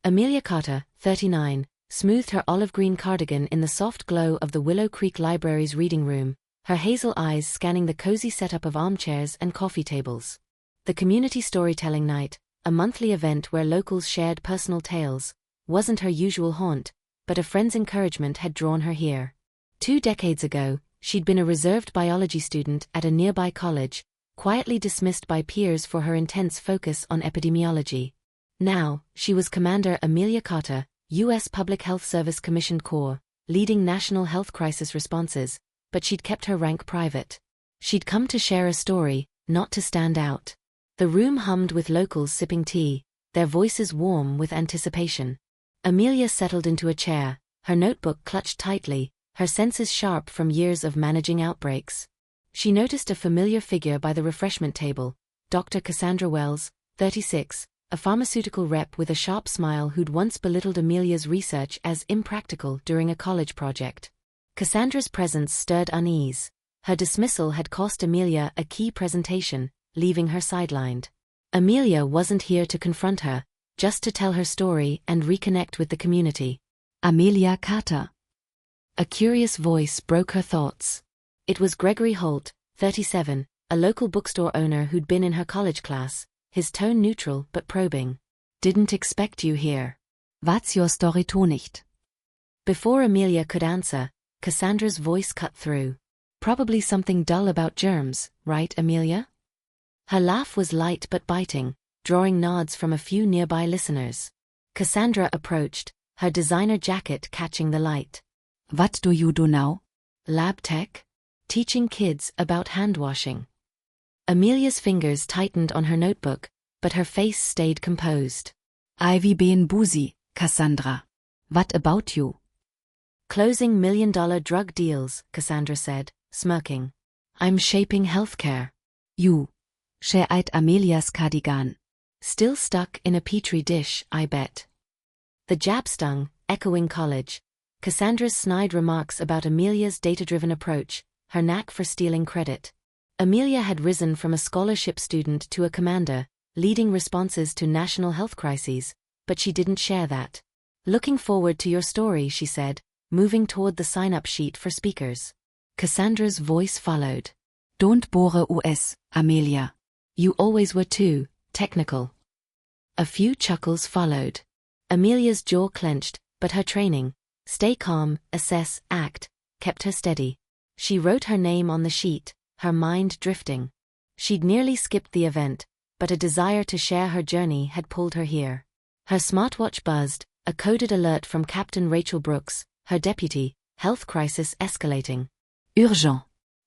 Amelia Carter, 39, smoothed her olive-green cardigan in the soft glow of the Willow Creek Library's reading room, her hazel eyes scanning the cozy setup of armchairs and coffee tables. The Community Storytelling Night, a monthly event where locals shared personal tales, wasn't her usual haunt, but a friend's encouragement had drawn her here. 2 decades ago, she'd been a reserved biology student at a nearby college, quietly dismissed by peers for her intense focus on epidemiology. Now, she was Commander Amelia Carter, U.S. Public Health Service Commissioned Corps, leading national health crisis responses, but she'd kept her rank private. She'd come to share a story, not to stand out. The room hummed with locals sipping tea, their voices warm with anticipation. Amelia settled into a chair, her notebook clutched tightly, her senses sharp from years of managing outbreaks. She noticed a familiar figure by the refreshment table, Dr. Cassandra Wells, 36, a pharmaceutical rep with a sharp smile who'd once belittled Amelia's research as impractical during a college project. Cassandra's presence stirred unease. Her dismissal had cost Amelia a key presentation, leaving her sidelined. Amelia wasn't here to confront her, just to tell her story and reconnect with the community. Amelia Carter. A curious voice broke her thoughts. It was Gregory Holt, 37, a local bookstore owner who'd been in her college class, his tone neutral but probing. Didn't expect you here. What's your story to nicht? Before Amelia could answer, Cassandra's voice cut through. Probably something dull about germs, right, Amelia? Her laugh was light but biting, drawing nods from a few nearby listeners. Cassandra approached, her designer jacket catching the light. What do you do now? Lab tech? Teaching kids about hand washing. Amelia's fingers tightened on her notebook, but her face stayed composed. Ivy been busy, Cassandra. What about you? Closing million-dollar drug deals, Cassandra said, smirking. I'm shaping healthcare. You. She ate Amelia's cardigan. Still stuck in a petri dish, I bet. The jab stung, echoing college. Cassandra's snide remarks about Amelia's data-driven approach, her knack for stealing credit. Amelia had risen from a scholarship student to a commander, leading responses to national health crises, but she didn't share that. Looking forward to your story, she said, moving toward the sign-up sheet for speakers. Cassandra's voice followed. Don't bore us, Amelia. You always were too technical. A few chuckles followed. Amelia's jaw clenched, but her training, stay calm, assess, act, kept her steady. She wrote her name on the sheet, her mind drifting. She'd nearly skipped the event, but a desire to share her journey had pulled her here. Her smartwatch buzzed, a coded alert from Captain Rachel Brooks, her deputy, health crisis escalating. Urgent.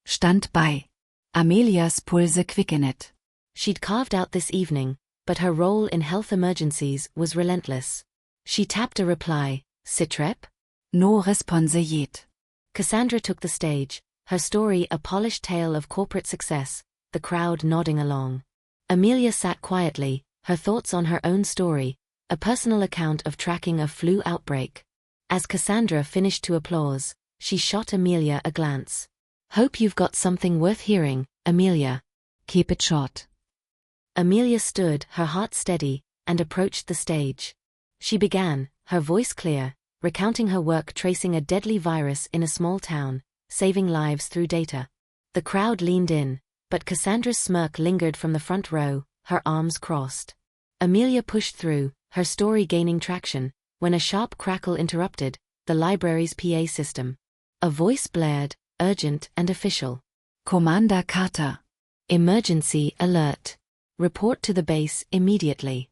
Stand by. Amelias Pulse quickenet. She'd carved out this evening, but her role in health emergencies was relentless. She tapped a reply, Citrep? No response yet. Cassandra took the stage, her story a polished tale of corporate success, the crowd nodding along. Amelia sat quietly, her thoughts on her own story, a personal account of tracking a flu outbreak. As Cassandra finished to applause, she shot Amelia a glance. Hope you've got something worth hearing, Amelia. Keep it short. Amelia stood, her heart steady, and approached the stage. She began, her voice clear, recounting her work tracing a deadly virus in a small town, saving lives through data. The crowd leaned in, but Cassandra's smirk lingered from the front row, her arms crossed. Amelia pushed through, her story gaining traction, when a sharp crackle interrupted the library's PA system. A voice blared, urgent and official. Commander Carter. Emergency alert. Report to the base immediately.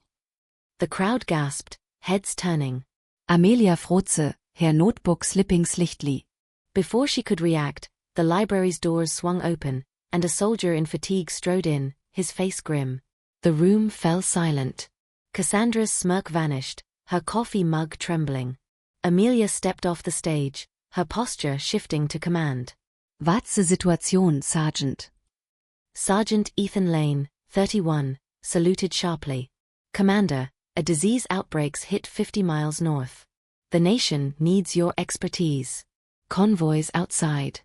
The crowd gasped, heads turning. Amelia Froze, her notebook slipping slightly. Before she could react, the library's doors swung open, and a soldier in fatigue strode in, his face grim. The room fell silent. Cassandra's smirk vanished, her coffee mug trembling. Amelia stepped off the stage, her posture shifting to command. What's the situation, Sergeant? Sergeant Ethan Lane, 31, saluted sharply. Commander, a disease outbreak's hit 50 miles north. The nation needs your expertise. Convoys outside.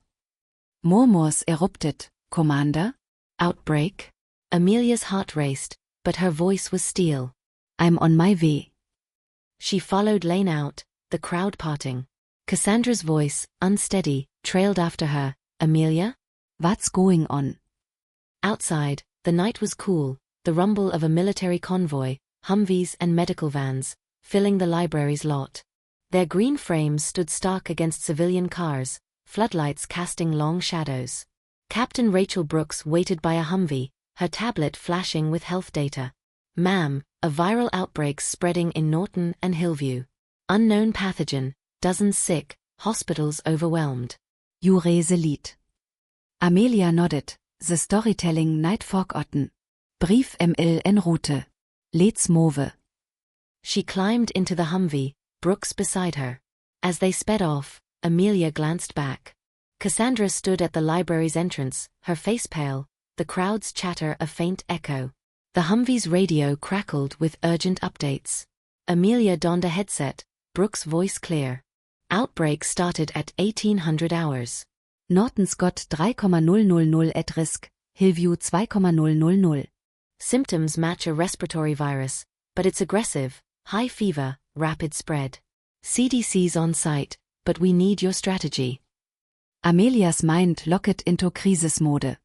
Murmurs erupted, Commander. Outbreak? Amelia's heart raced, but her voice was steel. I'm on my way. She She followed lane out, the crowd parting. Cassandra's voice, unsteady, trailed after her. Amelia? What's going on? Outside, the night was cool, the rumble of a military convoy, Humvees and medical vans, filling the library's lot. Their green frames stood stark against civilian cars, floodlights casting long shadows. Captain Rachel Brooks waited by a Humvee, her tablet flashing with health data. Ma'am, a viral outbreak spreading in Norton and Hillview. Unknown pathogen, dozens sick, hospitals overwhelmed. Jure Lied. Amelia nodded, the storytelling night forgotten. Brief ML en route. Let's move. She climbed into the Humvee, Brooks beside her. As they sped off, Amelia glanced back. Cassandra stood at the library's entrance, her face pale, the crowd's chatter a faint echo. The Humvee's radio crackled with urgent updates. Amelia donned a headset, Brooks' voice clear. Outbreak started at 1800 hours. Norton's got 3,000 at risk, Hillview 2,000. Symptoms match a respiratory virus, but it's aggressive, high fever, rapid spread. CDC's on site, but we need your strategy. Amelia's mind locked into crisis mode.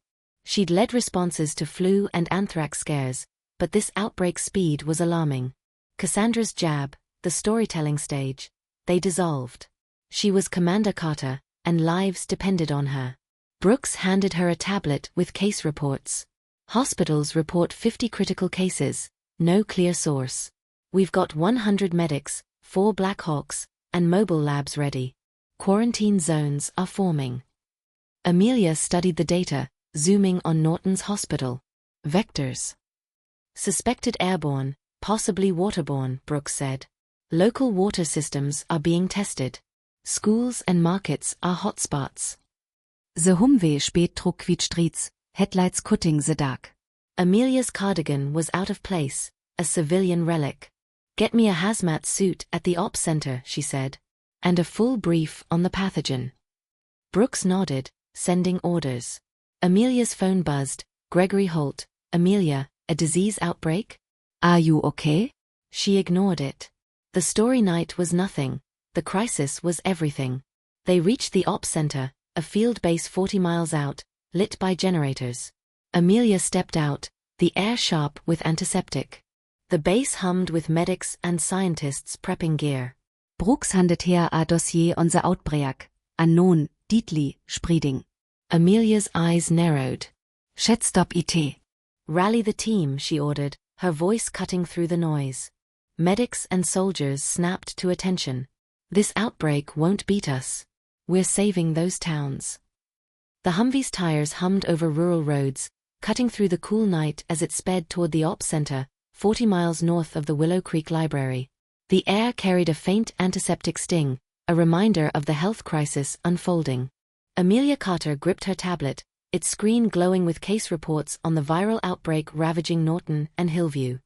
She'd led responses to flu and anthrax scares, but this outbreak speed was alarming. Cassandra's jab, the storytelling stage, they dissolved. She was Commander Carter, and lives depended on her. Brooks handed her a tablet with case reports. Hospitals report 50 critical cases, no clear source. We've got 100 medics, 4 Black Hawks, and mobile labs ready. Quarantine zones are forming. Amelia studied the data, zooming on Norton's hospital. Vectors. Suspected airborne, possibly waterborne, Brooks said. Local water systems are being tested. Schools and markets are hotspots. The Humvee spät trug Quietschstreets, headlights cutting the dark. Amelia's cardigan was out of place, a civilian relic. Get me a hazmat suit at the ops center, she said. And a full brief on the pathogen. Brooks nodded, sending orders. Amelia's phone buzzed. Gregory Holt. Amelia, a disease outbreak? Are you okay? She ignored it. The story night was nothing. The crisis was everything. They reached the ops center, a field base 40 miles out, lit by generators. Amelia stepped out, the air sharp with antiseptic. The base hummed with medics and scientists prepping gear. Brooks handed her a dossier on the outbreak, unknown, deadly, spreading. Amelia's eyes narrowed. Shed stop it. Rally the team, she ordered, her voice cutting through the noise. Medics and soldiers snapped to attention. This outbreak won't beat us. We're saving those towns. The Humvee's tires hummed over rural roads, cutting through the cool night as it sped toward the ops center, 40 miles north of the Willow Creek Library. The air carried a faint antiseptic sting, a reminder of the health crisis unfolding. Amelia Carter gripped her tablet, its screen glowing with case reports on the viral outbreak ravaging Norton and Hillview.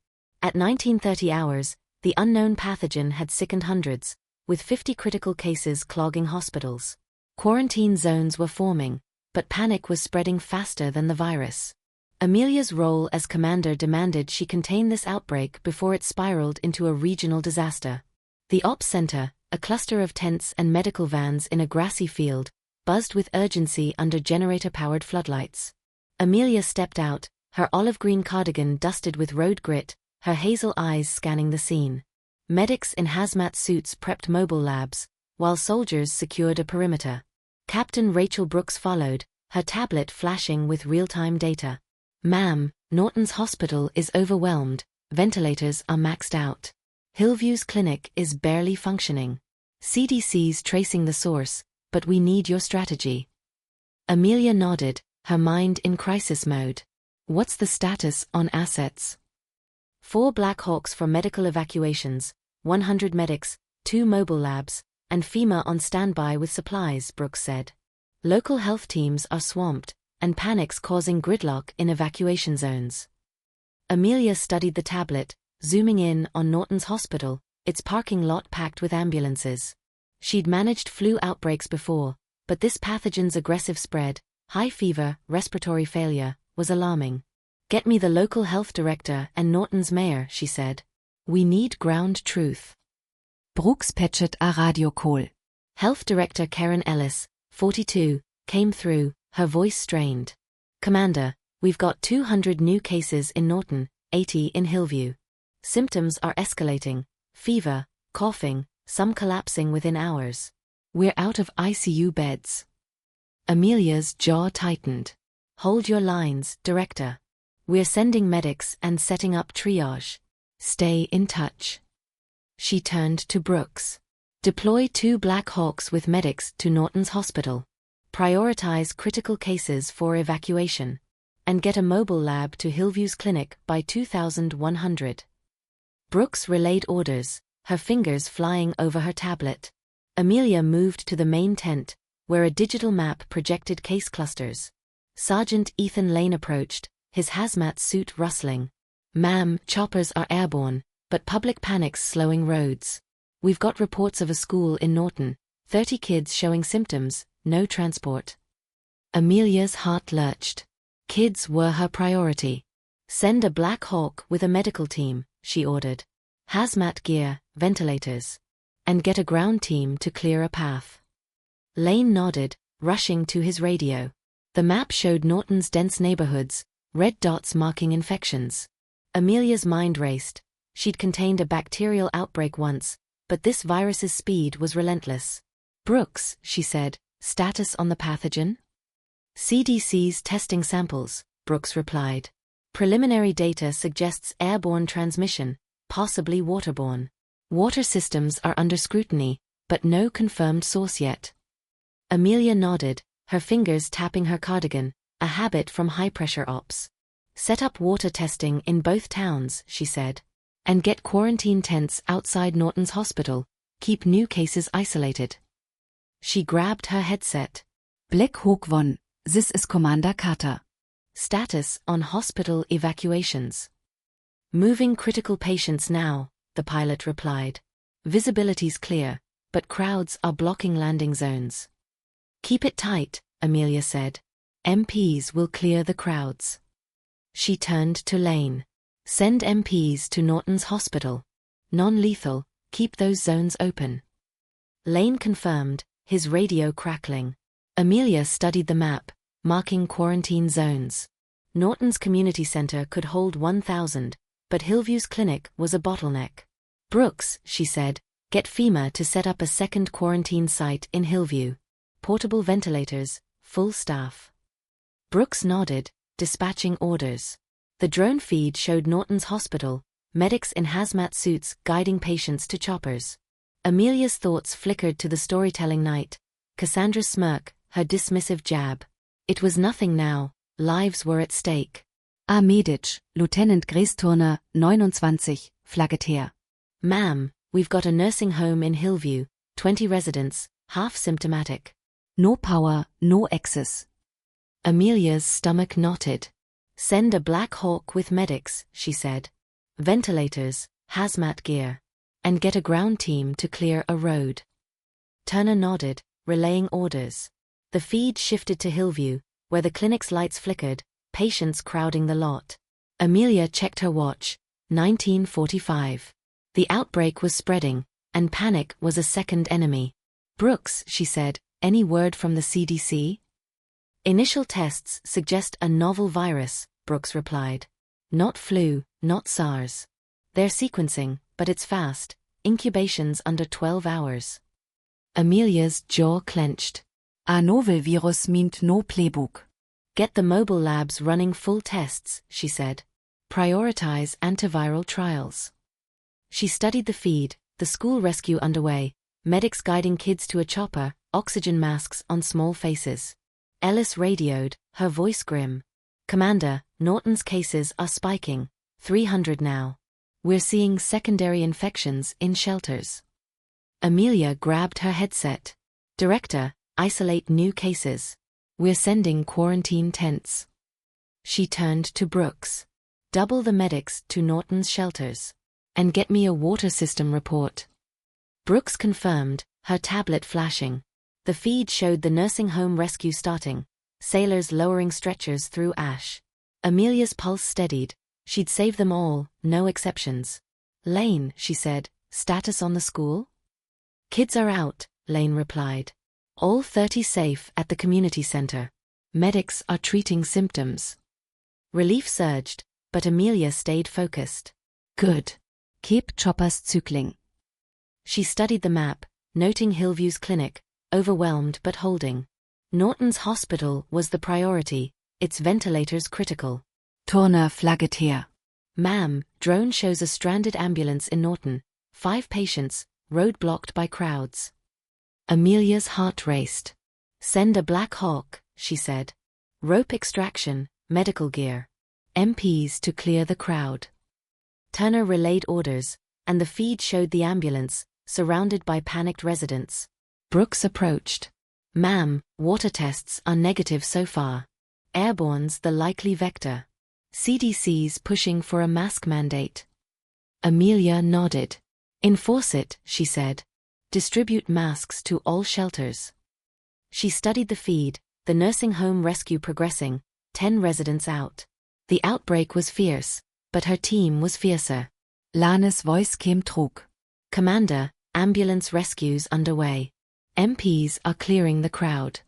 At 1930 hours, the unknown pathogen had sickened hundreds, with 50 critical cases clogging hospitals. Quarantine zones were forming, but panic was spreading faster than the virus. Amelia's role as commander demanded she contain this outbreak before it spiraled into a regional disaster. The ops center, a cluster of tents and medical vans in a grassy field, buzzed with urgency under generator-powered floodlights. Amelia stepped out, her olive-green cardigan dusted with road grit, her hazel eyes scanning the scene. Medics in hazmat suits prepped mobile labs, while soldiers secured a perimeter. Captain Rachel Brooks followed, her tablet flashing with real-time data. Ma'am, Norton's hospital is overwhelmed, ventilators are maxed out. Hillview's clinic is barely functioning. CDC's tracing the source, but we need your strategy. Amelia nodded, her mind in crisis mode. What's the status on assets? 4 Black Hawks for medical evacuations, 100 medics, 2 mobile labs, and FEMA on standby with supplies, Brooks said. Local health teams are swamped, and panic's causing gridlock in evacuation zones. Amelia studied the tablet, zooming in on Norton's hospital, its parking lot packed with ambulances. She'd managed flu outbreaks before, but this pathogen's aggressive spread, high fever, respiratory failure, was alarming. Get me the local health director and Norton's mayor, she said. We need ground truth. Brooks patchet a radiokol. Health Director Karen Ellis, 42, came through, her voice strained. Commander, we've got 200 new cases in Norton, 80 in Hillview. Symptoms are escalating, fever, coughing, some collapsing within hours. We're out of ICU beds. Amelia's jaw tightened. Hold your lines, Director. We're sending medics and setting up triage. Stay in touch. She turned to Brooks. Deploy 2 Black Hawks with medics to Norton's hospital. Prioritize critical cases for evacuation. And get a mobile lab to Hillview's clinic by 2100. Brooks relayed orders, her fingers flying over her tablet. Amelia moved to the main tent, where a digital map projected case clusters. Sergeant Ethan Lane approached, his hazmat suit rustling. Ma'am, choppers are airborne, but public panic's slowing roads. We've got reports of a school in Norton, 30 kids showing symptoms, no transport. Amelia's heart lurched. Kids were her priority. Send a Black Hawk with a medical team, she ordered. Hazmat gear, ventilators. And get a ground team to clear a path. Lane nodded, rushing to his radio. The map showed Norton's dense neighborhoods, red dots marking infections. Amelia's mind raced. She'd contained a bacterial outbreak once, but this virus's speed was relentless. Brooks, she said, status on the pathogen? CDC's testing samples, Brooks replied. Preliminary data suggests airborne transmission, possibly waterborne. Water systems are under scrutiny, but no confirmed source yet. Amelia nodded, her fingers tapping her cardigan, a habit from high-pressure ops. Set up water testing in both towns, she said. And get quarantine tents outside Norton's hospital, keep new cases isolated. She grabbed her headset. Black Hawk 1, this is Commander Carter. Status on hospital evacuations. Moving critical patients now, the pilot replied. Visibility's clear, but crowds are blocking landing zones. Keep it tight, Amelia said. MPs will clear the crowds. She turned to Lane. Send MPs to Norton's hospital. Non-lethal, keep those zones open. Lane confirmed, his radio crackling. Amelia studied the map, marking quarantine zones. Norton's community center could hold 1,000, but Hillview's clinic was a bottleneck. Brooks, she said, get FEMA to set up a second quarantine site in Hillview. Portable ventilators, full staff. Brooks nodded, dispatching orders. The drone feed showed Norton's hospital, medics in hazmat suits guiding patients to choppers. Amelia's thoughts flickered to the storytelling night. Cassandra's smirk, her dismissive jab. It was nothing now, lives were at stake. Medic, Lieutenant Grästurner, 29, flagget her. Ma'am, we've got a nursing home in Hillview, 20 residents, half symptomatic. No power, no access. Amelia's stomach knotted. Send a Black Hawk with medics, she said. Ventilators, hazmat gear. And get a ground team to clear a road. Turner nodded, relaying orders. The feed shifted to Hillview, where the clinic's lights flickered, patients crowding the lot. Amelia checked her watch, 1945. The outbreak was spreading, and panic was a second enemy. Brooks, she said, any word from the CDC? Initial tests suggest a novel virus, Brooks replied. Not flu, not SARS. They're sequencing, but it's fast, incubations under 12 hours. Amelia's jaw clenched. A novel virus meant no playbook. Get the mobile labs running full tests, she said. Prioritize antiviral trials. She studied the feed, the school rescue underway, medics guiding kids to a chopper, oxygen masks on small faces. Ellis radioed, her voice grim. Commander, Norton's cases are spiking, 300 now. We're seeing secondary infections in shelters. Amelia grabbed her headset. Director, isolate new cases. We're sending quarantine tents. She turned to Brooks. Double the medics to Norton's shelters. And get me a water system report. Brooks confirmed, her tablet flashing. The feed showed the nursing home rescue starting, sailors lowering stretchers through ash. Amelia's pulse steadied. She'd save them all, no exceptions. Lane, she said, status on the school? Kids are out, Lane replied. All 30 safe at the community center. Medics are treating symptoms. Relief surged, but Amelia stayed focused. Good. Keep Choppers Zykling. She studied the map, noting Hillview's clinic, overwhelmed but holding. Norton's hospital was the priority, its ventilators critical. Turner flagget her. Ma'am, drone shows a stranded ambulance in Norton. 5 patients, road blocked by crowds. Amelia's heart raced. Send a Black Hawk, she said. Rope extraction, medical gear. MPs to clear the crowd. Turner relayed orders, and the feed showed the ambulance, surrounded by panicked residents. Brooks approached. Ma'am, water tests are negative so far. Airborne's the likely vector. CDC's pushing for a mask mandate. Amelia nodded. Enforce it, she said. Distribute masks to all shelters. She studied the feed, the nursing home rescue progressing, 10 residents out. The outbreak was fierce, but her team was fiercer. Lanes voice came trug. Commander, ambulance rescues underway. MPs are clearing the crowd.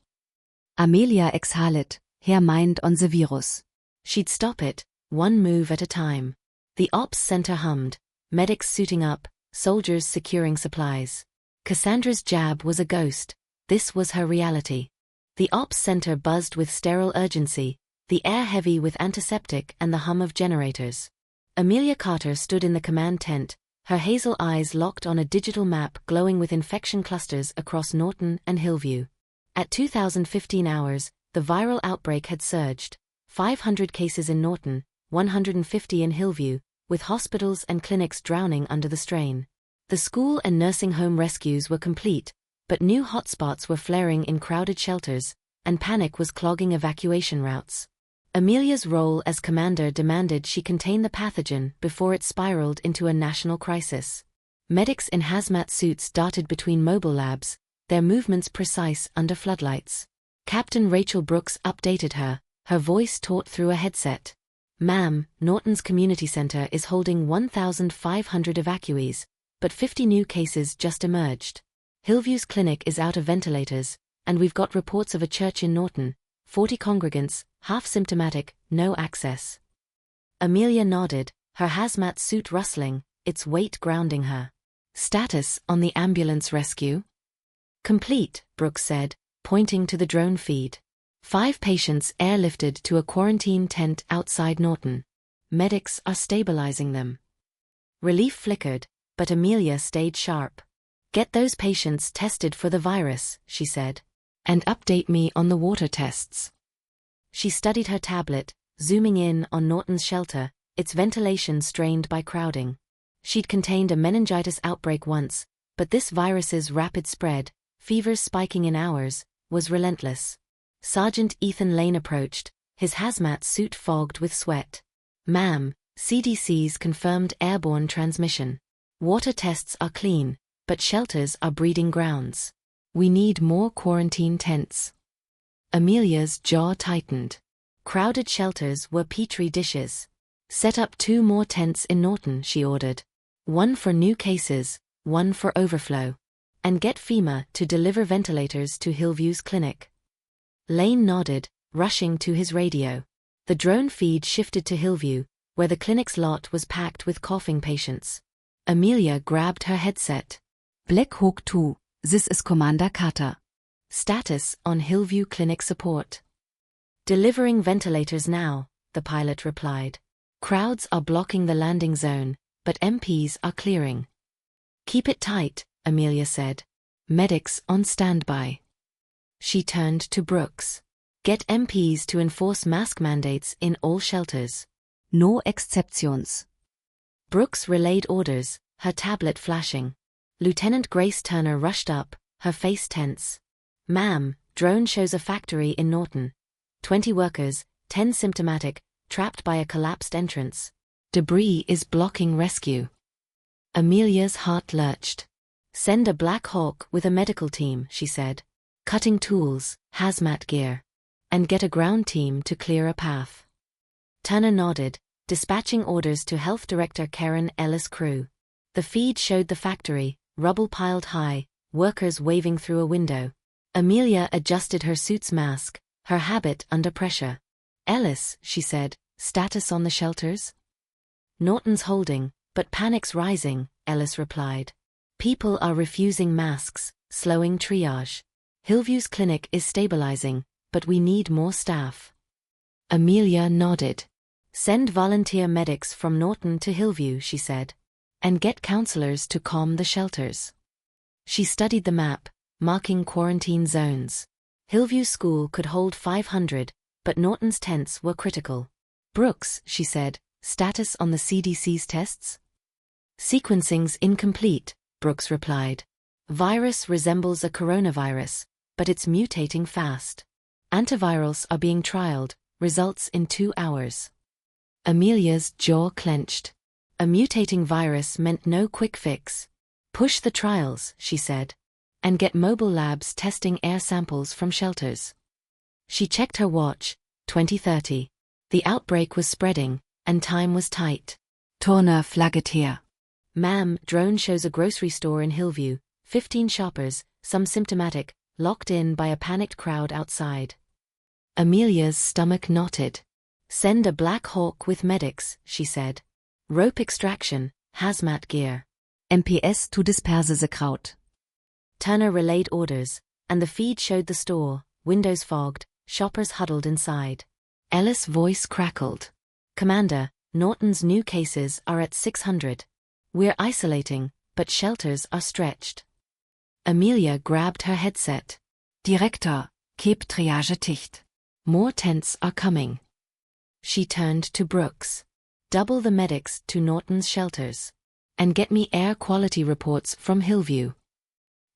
Amelia exhalet, her mind on the virus. She'd stop it, one move at a time. The ops center hummed, medics suiting up, soldiers securing supplies. Cassandra's jab was a ghost, this was her reality. The ops center buzzed with sterile urgency, the air heavy with antiseptic and the hum of generators. Amelia Carter stood in the command tent, her hazel eyes locked on a digital map glowing with infection clusters across Norton and Hillview. At 2015 hours, the viral outbreak had surged. 500 cases in Norton, 150 in Hillview, with hospitals and clinics drowning under the strain. The school and nursing home rescues were complete, but new hotspots were flaring in crowded shelters, and panic was clogging evacuation routes. Amelia's role as commander demanded she contain the pathogen before it spiraled into a national crisis. Medics in hazmat suits darted between mobile labs, their movements precise under floodlights. Captain Rachel Brooks updated her, her voice taut through a headset. Ma'am, Norton's community center is holding 1,500 evacuees, but 50 new cases just emerged. Hillview's clinic is out of ventilators, and we've got reports of a church in Norton, 40 congregants, half symptomatic, no access. Amelia nodded, her hazmat suit rustling, its weight grounding her. Status on the ambulance rescue? Complete, Brooks said, pointing to the drone feed. 5 patients airlifted to a quarantine tent outside Norton. Medics are stabilizing them. Relief flickered, but Amelia stayed sharp. Get those patients tested for the virus, she said. And update me on the water tests. She studied her tablet, zooming in on Norton's shelter, its ventilation strained by crowding. She'd contained a meningitis outbreak once, but this virus's rapid spread, fevers spiking in hours, was relentless. Sergeant Ethan Lane approached, his hazmat suit fogged with sweat. Ma'am, CDC's confirmed airborne transmission. Water tests are clean, but shelters are breeding grounds. We need more quarantine tents. Amelia's jaw tightened. Crowded shelters were petri dishes. Set up 2 more tents in Norton, she ordered. 1 for new cases, 1 for overflow. And get FEMA to deliver ventilators to Hillview's clinic. Lane nodded, rushing to his radio. The drone feed shifted to Hillview, where the clinic's lot was packed with coughing patients. Amelia grabbed her headset. Black Hawk 2, this is Commander Carter. Status on Hillview Clinic support. Delivering ventilators now, the pilot replied. Crowds are blocking the landing zone, but MPs are clearing. Keep it tight, Amelia said. Medics on standby. She turned to Brooks. Get MPs to enforce mask mandates in all shelters. No exceptions. Brooks relayed orders, her tablet flashing. Lieutenant Grace Turner rushed up, her face tense. Ma'am, drone shows a factory in Norton. 20 workers, 10 symptomatic, trapped by a collapsed entrance. Debris is blocking rescue. Amelia's heart lurched. Send a Black Hawk with a medical team, she said. Cutting tools, hazmat gear. And get a ground team to clear a path. Turner nodded, dispatching orders to Health Director Karen Ellis Crew. The feed showed the factory, rubble piled high, workers waving through a window. Amelia adjusted her suit's mask, her habit under pressure. "Ellis," she said, "status on the shelters?" "Norton's holding, but panic's rising," Ellis replied. "People are refusing masks, slowing triage. Hillview's clinic is stabilizing, but we need more staff." Amelia nodded. "Send volunteer medics from Norton to Hillview," she said. "And get counselors to calm the shelters." She studied the map, marking quarantine zones. Hillview School could hold 500, but Norton's tents were critical. "Brooks," she said, "status on the CDC's tests?" "Sequencing's incomplete," Brooks replied. "Virus resembles a coronavirus, but it's mutating fast. Antivirals are being trialed, results in 2 hours." Amelia's jaw clenched. A mutating virus meant no quick fix. "Push the trials," she said. "And get mobile labs testing air samples from shelters." She checked her watch, 20:30. The outbreak was spreading, and time was tight. Turner flagget her. "Ma'am, drone shows a grocery store in Hillview, 15 shoppers, some symptomatic, locked in by a panicked crowd outside." Amelia's stomach knotted. "Send a Black Hawk with medics," she said. "Rope extraction, hazmat gear." MPS to disperse the crowd. Turner relayed orders, and the feed showed the store, windows fogged, shoppers huddled inside. Ellis' voice crackled. "Commander, Norton's new cases are at 600. We're isolating, but shelters are stretched." Amelia grabbed her headset. Director, keep triage dicht. "More tents are coming." She turned to Brooks. "Double the medics to Norton's shelters. And get me air quality reports from Hillview."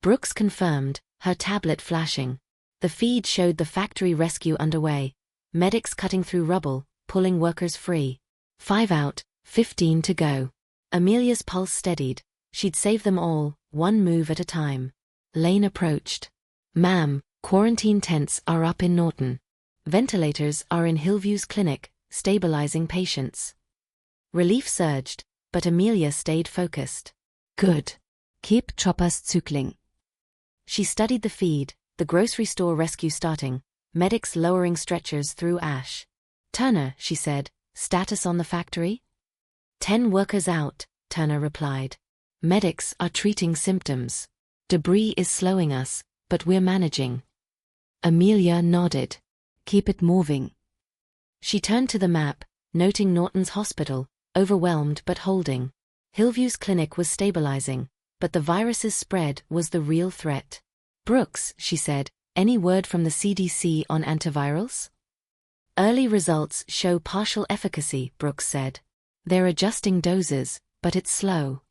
Brooks confirmed, her tablet flashing. The feed showed the factory rescue underway, medics cutting through rubble, pulling workers free. 5 out, 15 to go. Amelia's pulse steadied. She'd save them all, one move at a time. Lane approached. "Ma'am, quarantine tents are up in Norton. Ventilators are in Hillview's clinic, stabilizing patients." Relief surged, but Amelia stayed focused. "Good. Keep choppers zügling." She studied the feed, the grocery store rescue starting, medics lowering stretchers through ash. "Turner," she said, "status on the factory?" 10 workers out, Turner replied. "Medics are treating symptoms. Debris is slowing us, but we're managing." Amelia nodded. "Keep it moving." She turned to the map, noting Norton's hospital, overwhelmed but holding. Hillview's clinic was stabilizing, but the virus's spread was the real threat. "Brooks," she said, "any word from the CDC on antivirals?" "Early results show partial efficacy," Brooks said. "They're adjusting doses, but it's slow."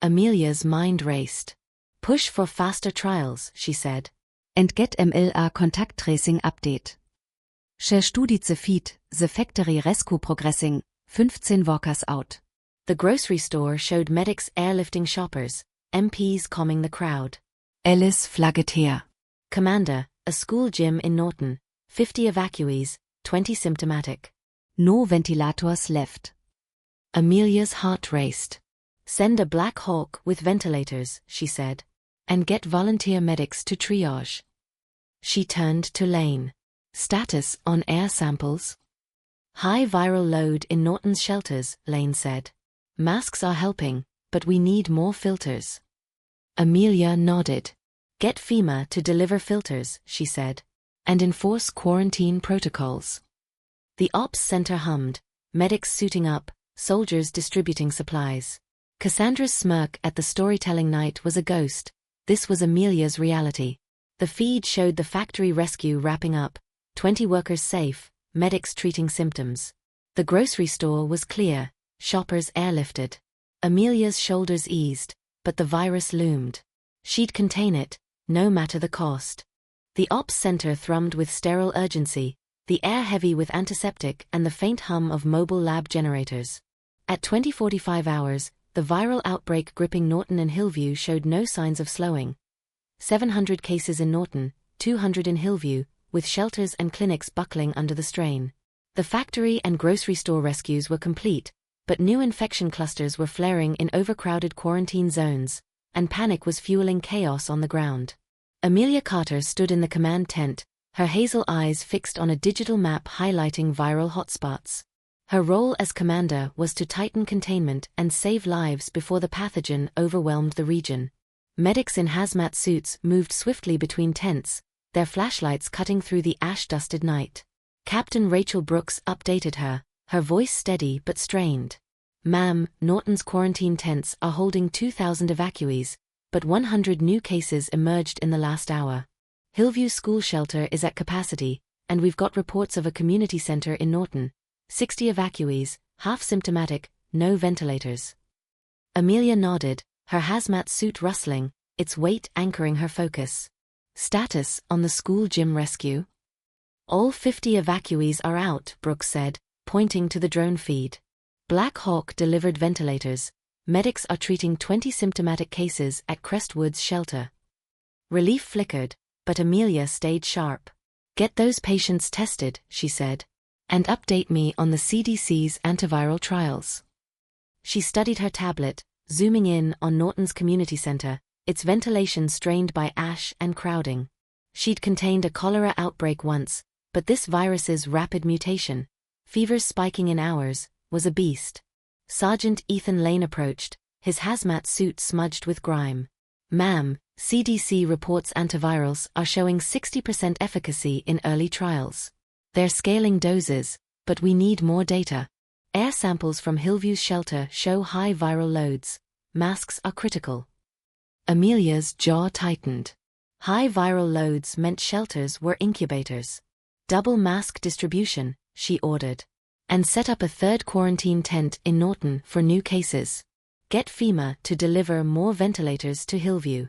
Amelia's mind raced. "Push for faster trials," she said. And get MLA contact tracing update. She studied the feed, the factory rescue progressing, 15 workers out. The grocery store showed medics airlifting shoppers, MPs calming the crowd. Ellis flagget her. "Commander, a school gym in Norton, 50 evacuees, 20 symptomatic. No ventilators left." Amelia's heart raced. "Send a Black Hawk with ventilators," she said. "And get volunteer medics to triage." She turned to Lane. "Status on air samples?" "High viral load in Norton's shelters," Lane said. "Masks are helping, but we need more filters." Amelia nodded. "Get FEMA to deliver filters," she said. "And enforce quarantine protocols." The ops center hummed, medics suiting up, soldiers distributing supplies. Cassandra's smirk at the storytelling night was a ghost. This was Amelia's reality. The feed showed the factory rescue wrapping up, 20 workers safe, medics treating symptoms. The grocery store was clear, shoppers airlifted. Amelia's shoulders eased, but the virus loomed. She'd contain it, no matter the cost. The ops center thrummed with sterile urgency, the air heavy with antiseptic and the faint hum of mobile lab generators. At 20:45 hours, the viral outbreak gripping Norton and Hillview showed no signs of slowing. 700 cases in Norton, 200 in Hillview, with shelters and clinics buckling under the strain. The factory and grocery store rescues were complete, but new infection clusters were flaring in overcrowded quarantine zones. and panic was fueling chaos on the ground. Amelia Carter stood in the command tent, her hazel eyes fixed on a digital map highlighting viral hotspots. Her role as commander was to tighten containment and save lives before the pathogen overwhelmed the region. Medics in hazmat suits moved swiftly between tents, their flashlights cutting through the ash-dusted night. Captain Rachel Brooks updated her, her voice steady but strained. "Ma'am, Norton's quarantine tents are holding 2,000 evacuees, but 100 new cases emerged in the last hour. Hillview School Shelter is at capacity, and we've got reports of a community center in Norton. 60 evacuees, half symptomatic, no ventilators." Amelia nodded, her hazmat suit rustling, its weight anchoring her focus. "Status on the school gym rescue?" "All 50 evacuees are out," Brooks said, pointing to the drone feed. Black Hawk delivered ventilators. Medics are treating 20 symptomatic cases at Crestwood's shelter. Relief flickered, but Amelia stayed sharp. "Get those patients tested," she said. "And update me on the CDC's antiviral trials." She studied her tablet, zooming in on Norton's community center, its ventilation strained by ash and crowding. She'd contained a cholera outbreak once, but this virus's rapid mutation, fevers spiking in hours, was a beast. Sergeant Ethan Lane approached, his hazmat suit smudged with grime. "Ma'am, CDC reports antivirals are showing 60% efficacy in early trials. They're scaling doses, but we need more data. Air samples from Hillview's shelter show high viral loads. Masks are critical." Amelia's jaw tightened. High viral loads meant shelters were incubators. "Double mask distribution," she ordered. "And set up a third quarantine tent in Norton for new cases. Get FEMA to deliver more ventilators to Hillview."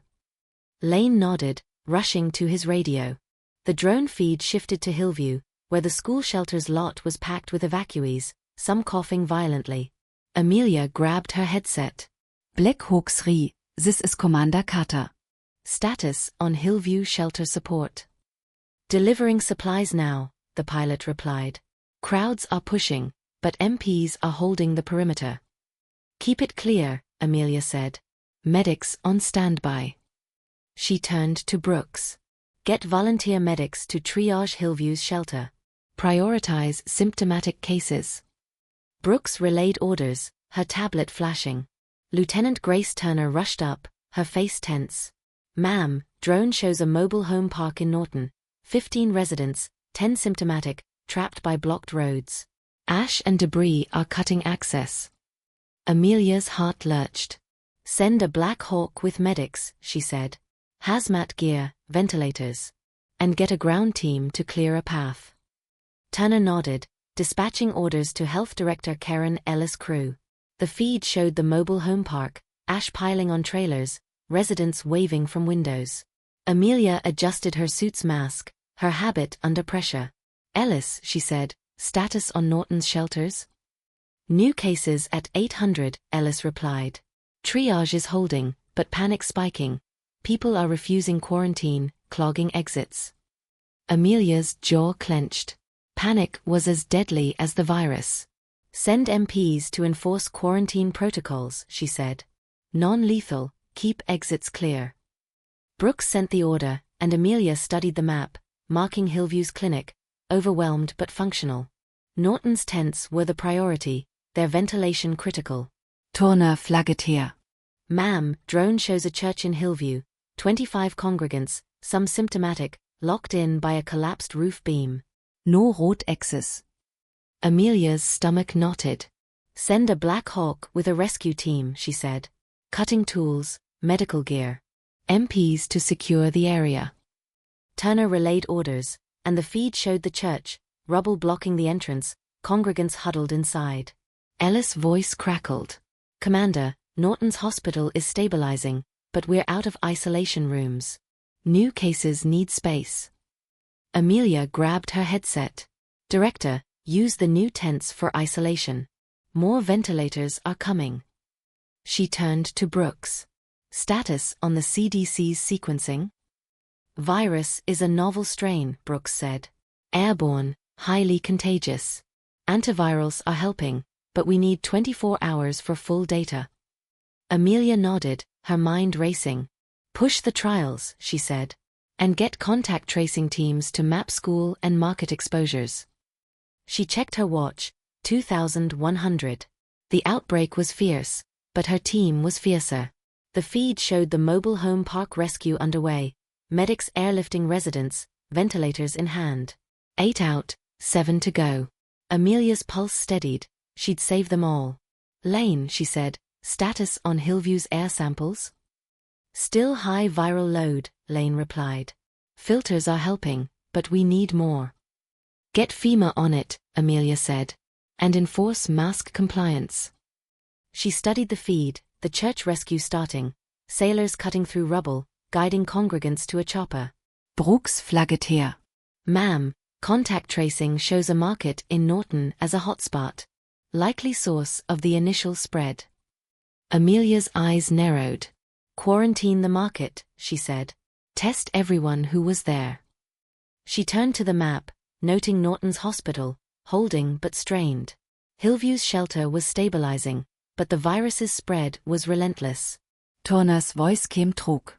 Lane nodded, rushing to his radio. The drone feed shifted to Hillview, where the school shelter's lot was packed with evacuees, some coughing violently. Amelia grabbed her headset. Black Hawk 3, this is Commander Carter. "Status on Hillview shelter support." "Delivering supplies now," the pilot replied. "Crowds are pushing, but MPs are holding the perimeter." "Keep it clear," Amelia said. "Medics on standby." She turned to Brooks. "Get volunteer medics to triage Hillview's shelter. Prioritize symptomatic cases." Brooks relayed orders, her tablet flashing. Lieutenant Grace Turner rushed up, her face tense. "Ma'am, drone shows a mobile home park in Norton. 15 residents, 10 symptomatic, trapped by blocked roads. Ash and debris are cutting access." Amelia's heart lurched. "Send a Black Hawk with medics," she said. "Hazmat gear, ventilators. And get a ground team to clear a path." Turner nodded, dispatching orders to Health Director Karen Ellis' crew. The feed showed the mobile home park, ash piling on trailers, residents waving from windows. Amelia adjusted her suit's mask, her habit under pressure. "Ellis," she said, "status on Norton's shelters?" "New cases at 800, Ellis replied. "Triage is holding, but panic spiking. People are refusing quarantine, clogging exits." Amelia's jaw clenched. Panic was as deadly as the virus. "Send MPs to enforce quarantine protocols," she said. "Non-lethal, keep exits clear." Brooks sent the order, and Amelia studied the map, marking Hillview's clinic, overwhelmed but functional. Norton's tents were the priority, their ventilation critical. Turner flagget her. "Ma'am, drone shows a church in Hillview, 25 congregants, some symptomatic, locked in by a collapsed roof beam. No road access." Amelia's stomach knotted. "Send a Black Hawk with a rescue team," she said. "Cutting tools, medical gear. MPs to secure the area." Turner relayed orders, and the feed showed the church, rubble blocking the entrance, congregants huddled inside. Ellis' voice crackled. "Commander, Norton's hospital is stabilizing, but we're out of isolation rooms. New cases need space." Amelia grabbed her headset. "Director, use the new tents for isolation. More ventilators are coming." She turned to Brooks. "Status on the CDC's sequencing?" "Virus is a novel strain," Brooks said. "Airborne, highly contagious. Antivirals are helping, but we need 24 hours for full data." Amelia nodded, her mind racing. Push the trials, she said. And get contact tracing teams to map school and market exposures. She checked her watch, 2100. The outbreak was fierce, but her team was fiercer. The feed showed the mobile home park rescue underway, medics airlifting residents, ventilators in hand. 8 out, 7 to go. Amelia's pulse steadied, she'd save them all. Lane, she said, status on Hillview's air samples? Still high viral load, Lane replied. Filters are helping, but we need more. Get FEMA on it, Amelia said. And enforce mask compliance. She studied the feed, the church rescue starting, sailors cutting through rubble, guiding congregants to a chopper. Brooks flagget her. Ma'am, contact tracing shows a market in Norton as a hotspot. Likely source of the initial spread. Amelia's eyes narrowed. Quarantine the market, she said. Test everyone who was there. She turned to the map, noting Norton's hospital, holding but strained. Hillview's shelter was stabilizing, but the virus's spread was relentless. Turner's voice came trug.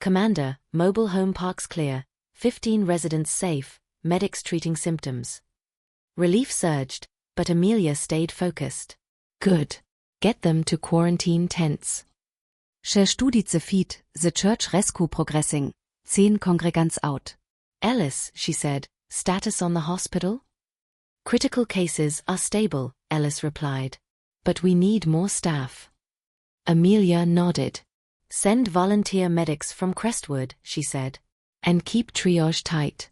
Commander, mobile home parks clear, 15 residents safe, medics treating symptoms. Relief surged, but Amelia stayed focused. Good. Get them to quarantine tents. She studied the feed, the church rescue progressing, 10 congregants out. Ellis, she said, status on the hospital? Critical cases are stable, Ellis replied. But we need more staff. Amelia nodded. Send volunteer medics from Crestwood, she said. And keep triage tight.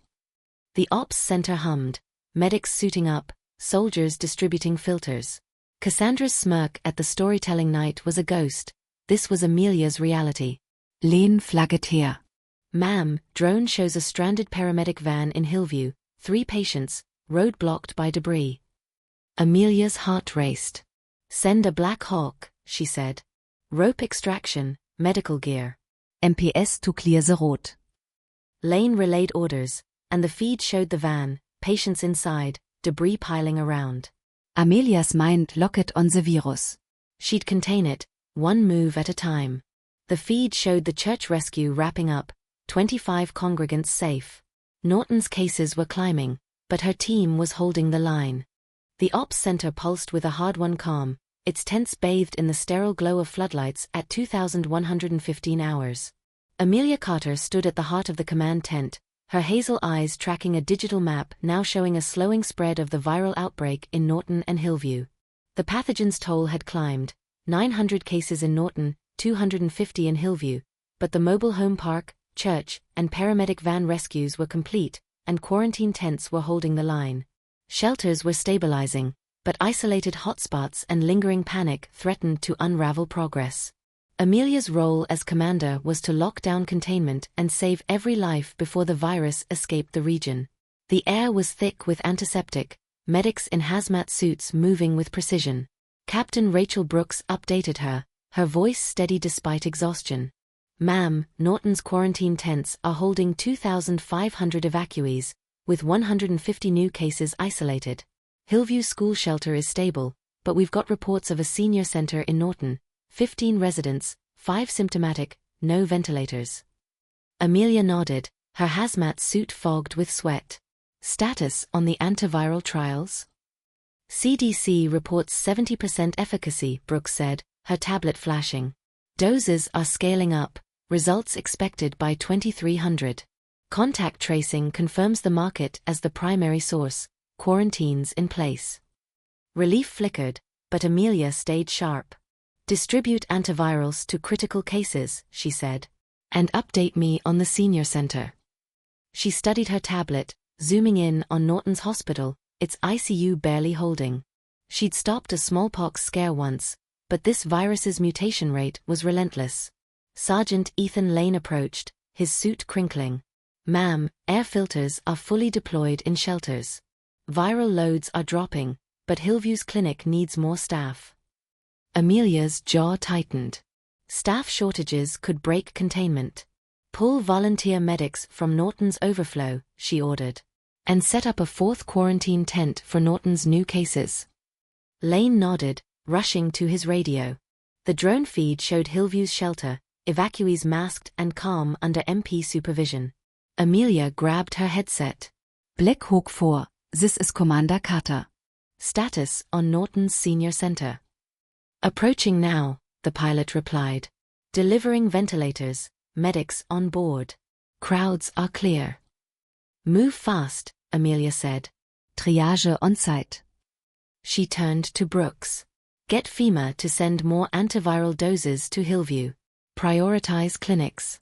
The ops center hummed, medics suiting up, soldiers distributing filters. Cassandra's smirk at the storytelling night was a ghost. This was Amelia's reality. Lane flagget her. Ma'am, drone shows a stranded paramedic van in Hillview, 3 patients, road blocked by debris. Amelia's heart raced. Send a Black Hawk, she said. Rope extraction, medical gear. MPS to clear the road. Lane relayed orders, and the feed showed the van, patients inside, debris piling around. Amelia's mind locked on the virus. She'd contain it, one move at a time. The feed showed the church rescue wrapping up, 25 congregants safe. Norton's cases were climbing, but her team was holding the line. The ops center pulsed with a hard-won calm, its tents bathed in the sterile glow of floodlights at 2,115 hours. Amelia Carter stood at the heart of the command tent, her hazel eyes tracking a digital map now showing a slowing spread of the viral outbreak in Norton and Hillview. The pathogen's toll had climbed, 900 cases in Norton, 250 in Hillview, but the mobile home park, church, and paramedic van rescues were complete, and quarantine tents were holding the line. Shelters were stabilizing, but isolated hotspots and lingering panic threatened to unravel progress. Amelia's role as commander was to lock down containment and save every life before the virus escaped the region. The air was thick with antiseptic, medics in hazmat suits moving with precision. Captain Rachel Brooks updated her, her voice steady despite exhaustion. Ma'am, Norton's quarantine tents are holding 2,500 evacuees, with 150 new cases isolated. Hillview school shelter is stable, but we've got reports of a senior center in Norton, 15 residents, 5 symptomatic, no ventilators. Amelia nodded, her hazmat suit fogged with sweat. Status on the antiviral trials? CDC reports 70% efficacy, Brooks said, her tablet flashing. Doses are scaling up, results expected by 2300. Contact tracing confirms the market as the primary source, quarantines in place. Relief flickered, but Amelia stayed sharp. Distribute antivirals to critical cases, she said. And update me on the senior center. She studied her tablet, zooming in on Norton's hospital, its ICU barely holding. She'd stopped a smallpox scare once, but this virus's mutation rate was relentless. Sergeant Ethan Lane approached, his suit crinkling. Ma'am, air filters are fully deployed in shelters. Viral loads are dropping, but Hillview's clinic needs more staff. Amelia's jaw tightened. Staff shortages could break containment. Pull volunteer medics from Norton's overflow, she ordered. And set up a 4th quarantine tent for Norton's new cases. Lane nodded, rushing to his radio. The drone feed showed Hillview's shelter, evacuees masked and calm under MP supervision. Amelia grabbed her headset. Black Hawk 4, this is Commander Carter. Status on Norton's Senior Center. Approaching now, the pilot replied. Delivering ventilators, medics on board. Crowds are clear. Move fast, Amelia said. Triage on site. She turned to Brooks. Get FEMA to send more antiviral doses to Hillview. Prioritize clinics.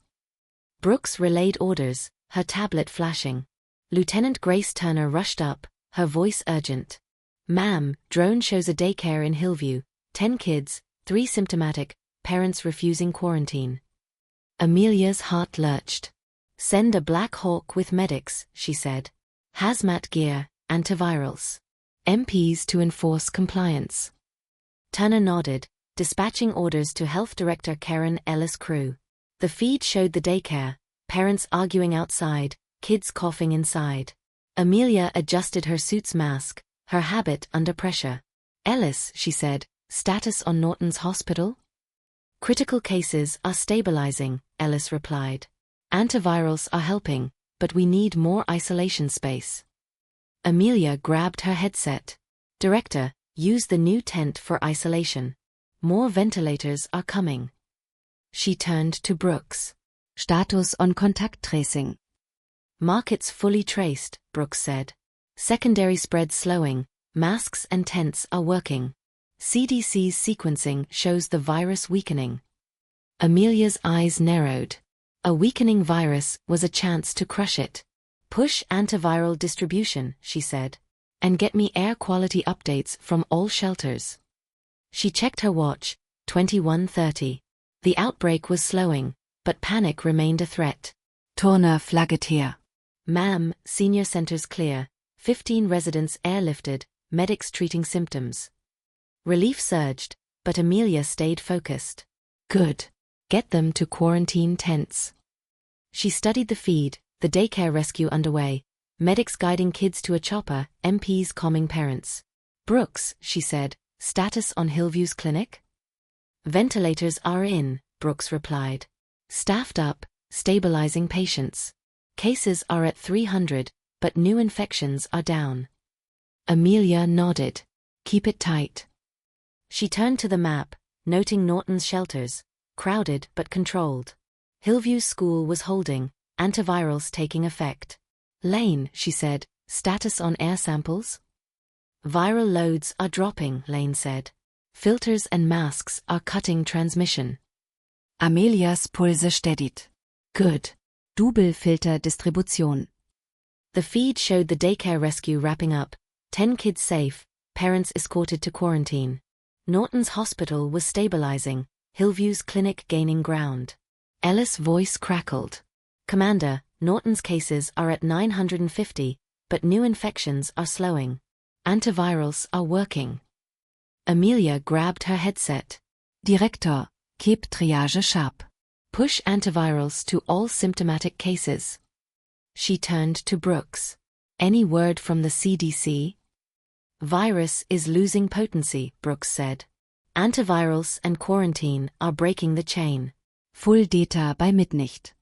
Brooks relayed orders, her tablet flashing. Lieutenant Grace Turner rushed up, her voice urgent. Ma'am, drone shows a daycare in Hillview, 10 kids, 3 symptomatic, parents refusing quarantine. Amelia's heart lurched. Send a Black Hawk with medics, she said. Hazmat gear, antivirals. MPs to enforce compliance. Turner nodded, dispatching orders to Health Director Karen Ellis Crew. The feed showed the daycare, parents arguing outside, kids coughing inside. Amelia adjusted her suit's mask, her habit under pressure. Ellis, she said, status on Norton's hospital? Critical cases are stabilizing, Ellis replied. Antivirals are helping, but we need more isolation space. Amelia grabbed her headset. Director, use the new tent for isolation. More ventilators are coming. She turned to Brooks. Status on contact tracing. Markets fully traced, Brooks said. Secondary spread slowing, masks and tents are working. CDC's sequencing shows the virus weakening. Amelia's eyes narrowed. A weakening virus was a chance to crush it. Push antiviral distribution, she said. And get me air quality updates from all shelters. She checked her watch, 21:30. The outbreak was slowing, but panic remained a threat. Turner flagget here. Ma'am, senior centers clear, 15 residents airlifted, medics treating symptoms. Relief surged, but Amelia stayed focused. Good. Get them to quarantine tents. She studied the feed, the daycare rescue underway, medics guiding kids to a chopper, MPs calming parents. Brooks, she said, status on Hillview's clinic? Ventilators are in, Brooks replied. Staffed up, stabilizing patients. Cases are at 300, but new infections are down. Amelia nodded. Keep it tight. She turned to the map, noting Norton's shelters, crowded but controlled. Hillview's school was holding, antivirals taking effect. Lane, she said, status on air samples? Viral loads are dropping, Lane said. Filters and masks are cutting transmission. Amelias Pulse steadied. Good. Double-Filter Distribution. The feed showed the daycare rescue wrapping up, 10 kids safe, parents escorted to quarantine. Norton's hospital was stabilizing, Hillview's clinic gaining ground. Ellis' voice crackled. Commander, Norton's cases are at 950, but new infections are slowing. Antivirals are working. Amelia grabbed her headset. Director, keep triage sharp. Push antivirals to all symptomatic cases. She turned to Brooks. Any word from the CDC? Virus is losing potency, Brooks said. Antivirals and quarantine are breaking the chain. Full data by Mitnicht.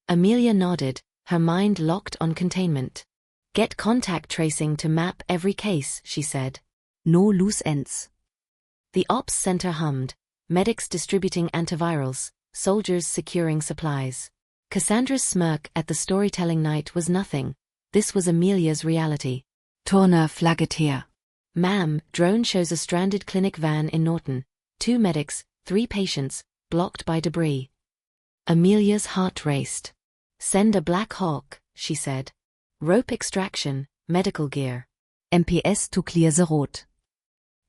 Amelia nodded, her mind locked on containment. Get contact tracing to map every case, she said. No loose ends. The ops center hummed, medics distributing antivirals, soldiers securing supplies. Cassandra's smirk at the storytelling night was nothing. This was Amelia's reality. Turner flagget here. Ma'am, drone shows a stranded clinic van in Norton. 2 medics, 3 patients, blocked by debris. Amelia's heart raced. Send a Black Hawk, she said. Rope extraction, medical gear. MPS to clear the road.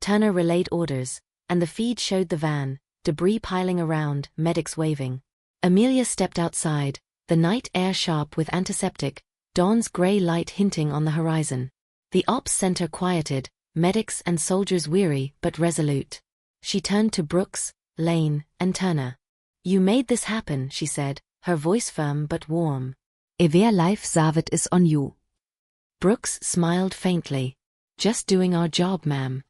Turner relayed orders, and the feed showed the van, debris piling around, medics waving. Amelia stepped outside, the night air sharp with antiseptic, dawn's gray light hinting on the horizon. The ops center quieted, medics and soldiers weary but resolute. She turned to Brooks, Lane, and Turner. You made this happen, she said, her voice firm but warm. Ever life Savet is on you. Brooks smiled faintly. Just doing our job, ma'am.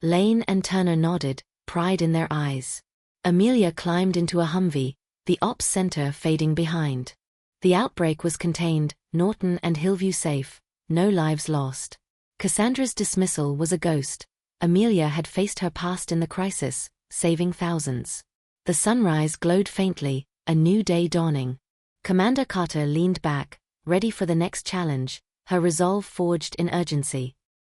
Lane and Turner nodded, pride in their eyes. Amelia climbed into a Humvee, the ops center fading behind. The outbreak was contained, Norton and Hillview safe, no lives lost. Cassandra's dismissal was a ghost. Amelia had faced her past in the crisis, saving thousands. The sunrise glowed faintly, a new day dawning. Commander Carter leaned back, ready for the next challenge, her resolve forged in urgency.